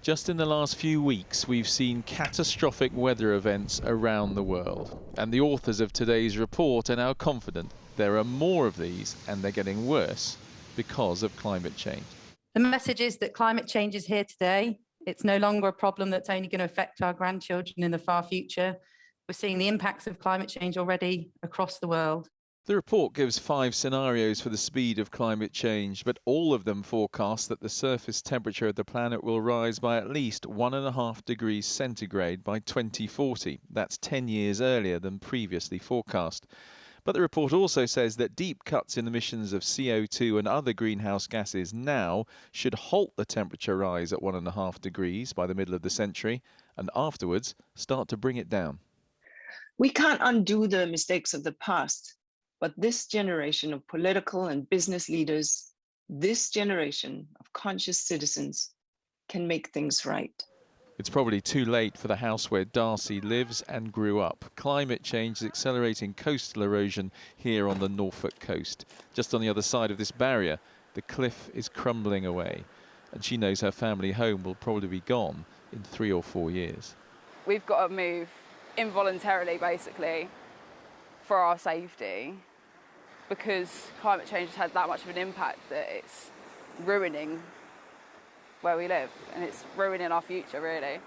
Just in the last few weeks, we've seen catastrophic weather events around the world. And the authors of today's report are now confident there are more of these and they're getting worse because of climate change. The message is that climate change is here today. It's no longer a problem that's only going to affect our grandchildren in the far future. We're seeing the impacts of climate change already across the world. The report gives 5 scenarios for the speed of climate change, but all of them forecast that the surface temperature of the planet will rise by at least 1.5 degrees centigrade by 2040. That's 10 years earlier than previously forecast. But the report also says that deep cuts in emissions of CO2 and other greenhouse gases now should halt the temperature rise at 1.5 degrees by the middle of the century, and afterwards start to bring it down. We can't undo the mistakes of the past. But this generation of political and business leaders, this generation of conscious citizens can make things right. It's probably too late for the house where Darcy lives and grew up. Climate change is accelerating coastal erosion here on the Norfolk coast. Just on the other side of this barrier, the cliff is crumbling away. And she knows her family home will probably be gone in 3 or 4 years. We've got to move involuntarily, basically, for our safety, because climate change has had that much of an impact that it's ruining where we live and it's ruining our future, really.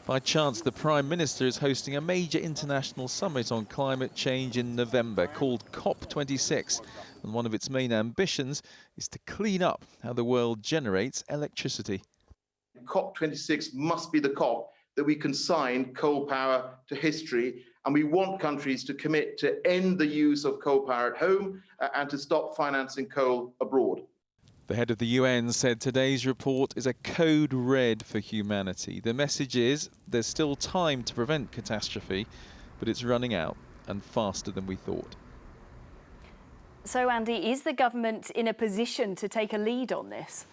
By chance, the Prime Minister is hosting a major international summit on climate change in November called COP26, and one of its main ambitions is to clean up how the world generates electricity. COP26 must be the COP that we consign coal power to history, and we want countries to commit to end the use of coal power at home and to stop financing coal abroad. The head of the UN said today's report is a code red for humanity. The message is there's still time to prevent catastrophe, but it's running out and faster than we thought. So, Andy, is the government in a position to take a lead on this?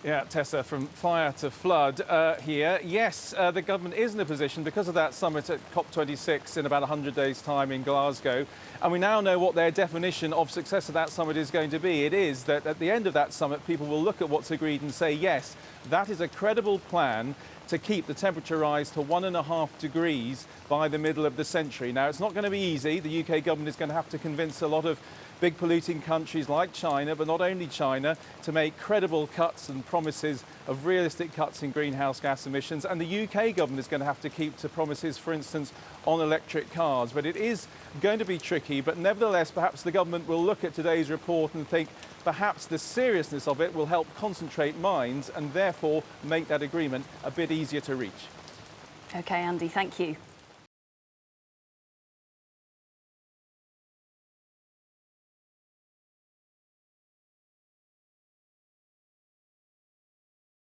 Yeah, Tessa, from fire to flood here. Yes, the government is in a position because of that summit at COP26 in about 100 days' time in Glasgow. And we now know what their definition of success of that summit is going to be. It is that at the end of that summit, people will look at what's agreed and say, yes, that is a credible plan to keep the temperature rise to 1.5 degrees by the middle of the century. Now, it's not going to be easy. The UK government is going to have to convince a lot of big polluting countries like China, but not only China, to make credible cuts and promises of realistic cuts in greenhouse gas emissions. And the UK government is going to have to keep to promises, for instance, on electric cars. But it is going to be tricky. But nevertheless, perhaps the government will look at today's report and think perhaps the seriousness of it will help concentrate minds and therefore make that agreement a bit easier to reach. OK, Andy, thank you.